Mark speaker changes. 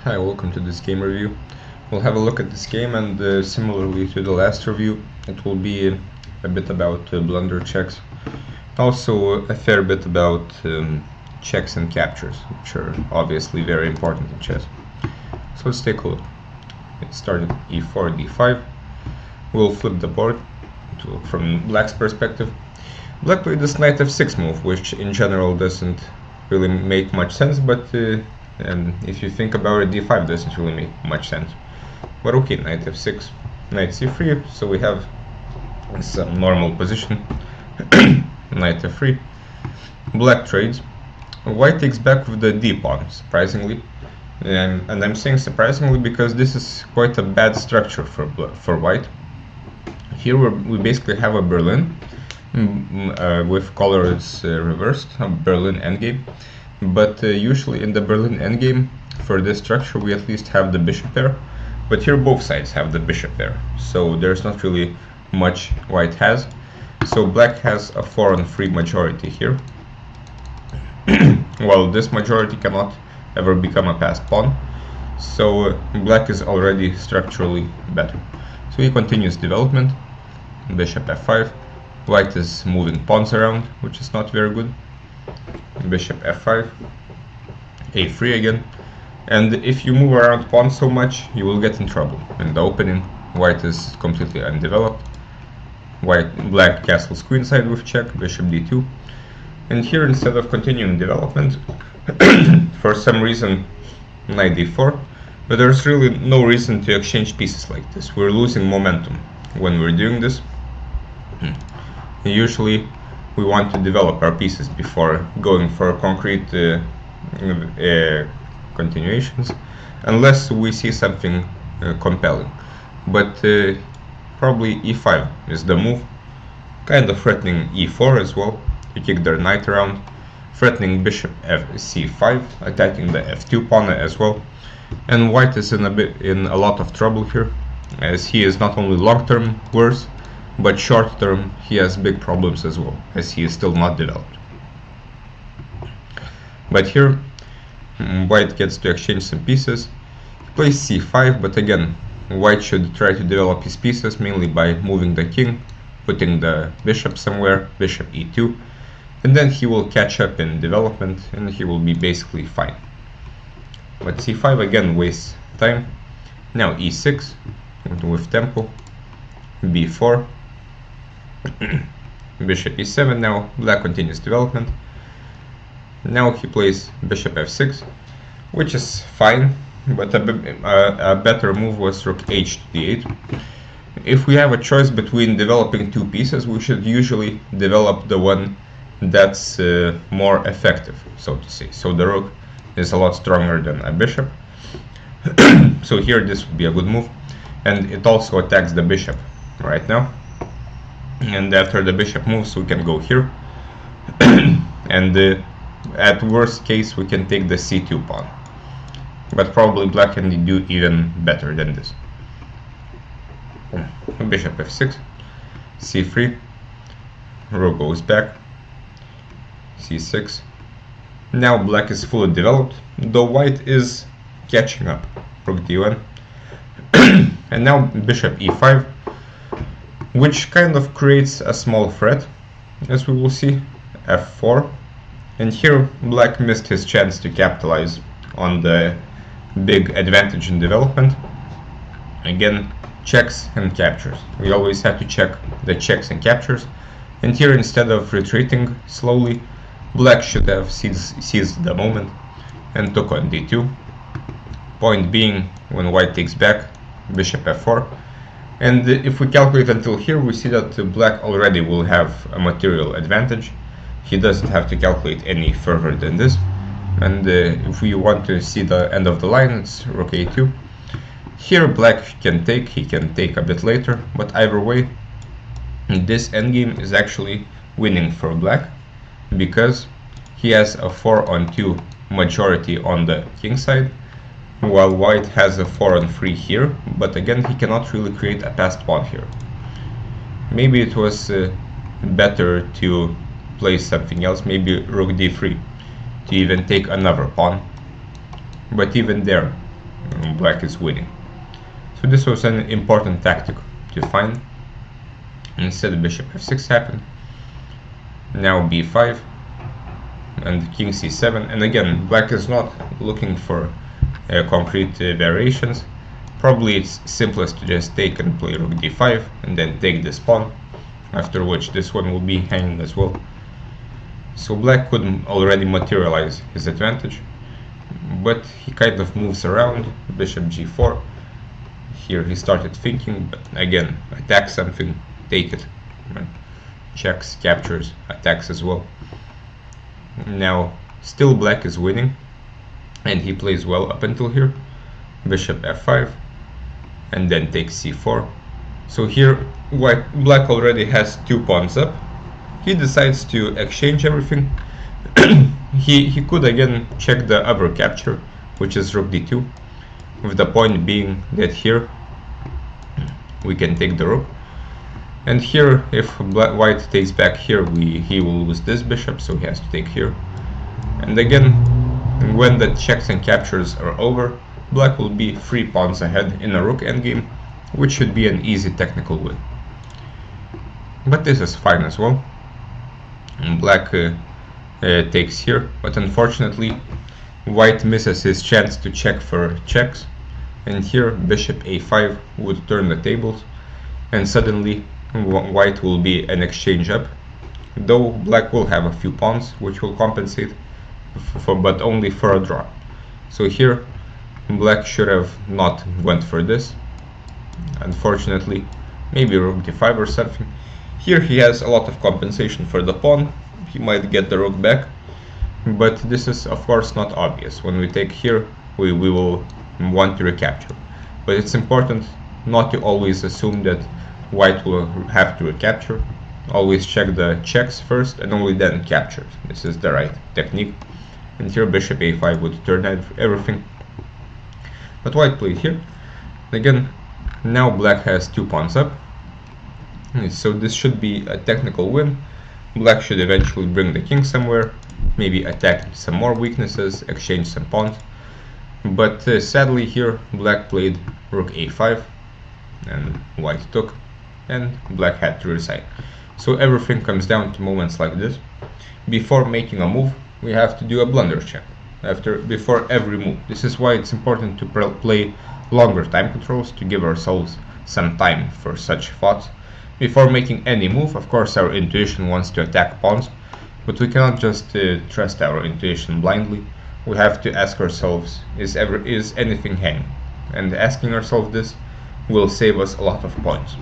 Speaker 1: Hi, welcome to this game review. We'll have a look at this game, and similarly to the last review, it will be a bit about blunder checks. Also a fair bit about checks and captures, which are obviously very important in chess. So let's take a look. It started e4, d5. We'll flip the board to look from black's perspective. Black played this knight f6 move, which in general doesn't really make much sense, but if you think about it, d5 doesn't really make much sense. But okay, knight f6, knight c3, so we have some normal position. Knight f3, black trades. White takes back with the d pawn, surprisingly. And I'm saying surprisingly because this is quite a bad structure for white. Here we basically have a Berlin with colors reversed, a Berlin endgame. But usually in the Berlin endgame, for this structure, we at least have the bishop pair. But here both sides have the bishop pair, so there's not really much white has. So black has a 4-on-3 majority here. Well, this majority cannot ever become a passed pawn, so black is already structurally better. So he continues development. Bishop f5. White is moving pawns around, which is not very good. Bishop f5, a3 again, and if you move around pawns so much, you will get in trouble. In the opening, white is completely undeveloped. Black castles queenside with check, bishop d2, and here instead of continuing development, for some reason knight d4, but there's really no reason to exchange pieces like this. We're losing momentum when we're doing this. Usually we want to develop our pieces before going for concrete continuations, unless we see something compelling. But probably e5 is the move, kind of threatening e4 as well, to kick their knight around, threatening bishop c5, attacking the f2 pawn as well. And white is in a lot of trouble here, as he is not only long-term worse, but short term he has big problems as well, as he is still not developed. But here white gets to exchange some pieces. He plays c5, but again white should try to develop his pieces mainly by moving the king, putting the bishop somewhere, bishop e2, and then he will catch up in development and he will be basically fine. But c5 again wastes time. Now e6 with tempo, b4, bishop e7. Now black continues development. Now he plays bishop f6, which is fine, but a better move was rook h to d8. If we have a choice between developing two pieces, we should usually develop the one that's more effective, so to say. So the rook is a lot stronger than a bishop. So here this would be a good move, and it also attacks the bishop right now. And after the bishop moves, we can go here, and at worst case we can take the c2 pawn, but probably black can do even better than this. Bishop f6, c3, rook goes back, c6. Now black is fully developed, though white is catching up. Rook d1, and now bishop e5, which kind of creates a small threat, as we will see. f4, and here black missed his chance to capitalize on the big advantage in development. Again, checks and captures. We always have to check the checks and captures, and here instead of retreating slowly, black should have seized the moment and took on d2. Point being, when white takes back, bishop f4. And if we calculate until here, we see that black already will have a material advantage. He doesn't have to calculate any further than this. And if we want to see the end of the line, it's rook a2. Here black can take, he can take a bit later, but either way, this endgame is actually winning for black, because he has a 4-on-2 majority on the king side, while white has a 4-on-3 here, but again he cannot really create a passed pawn here. Maybe it was better to play something else, maybe rook d3, to even take another pawn, but even there black is winning. So this was an important tactic to find. Instead bishop f6 happened. Now b5 and king c7, and again black is not looking for concrete variations. Probably it's simplest to just take and play rook d5 and then take this pawn, after which this one will be hanging as well. So black could already materialize his advantage, but he kind of moves around. Bishop g4. Here he started thinking, but again, attack something, take it. Checks, captures, attacks as well. Now still black is winning, and he plays well up until here. Bishop f5 and then takes c4. So here black already has 2 pawns up. He decides to exchange everything. he could again check the other capture, which is rook d2, with the point being that here we can take the rook, and here if white takes back here, he will lose this bishop, so he has to take here. And again, when the checks and captures are over, black will be 3 pawns ahead in a rook endgame, which should be an easy technical win. But this is fine as well. And black takes here, but unfortunately white misses his chance to check for checks, and here bishop a5 would turn the tables, and suddenly white will be an exchange up, though black will have a few pawns which will compensate but only for a draw. So here black should have not went for this, unfortunately. Maybe rook d5 or something. Here he has a lot of compensation for the pawn. He might get the rook back, but this is of course not obvious. When we take here, we will want to recapture. But it's important not to always assume that white will have to recapture. Always check the checks first and only then capture. This is the right technique. And here bishop a5 would turn everything. But white played here. Again, now black has 2 pawns up. So this should be a technical win. Black should eventually bring the king somewhere, maybe attack some more weaknesses, exchange some pawns. But sadly here black played rook a5 and white took, and black had to resign. So everything comes down to moments like this. Before making a move, we have to do a blunder check before every move. This is why it's important to play longer time controls, to give ourselves some time for such thoughts. Before making any move, of course our intuition wants to attack pawns, but we cannot just trust our intuition blindly. We have to ask ourselves, is anything hanging? And asking ourselves this will save us a lot of points.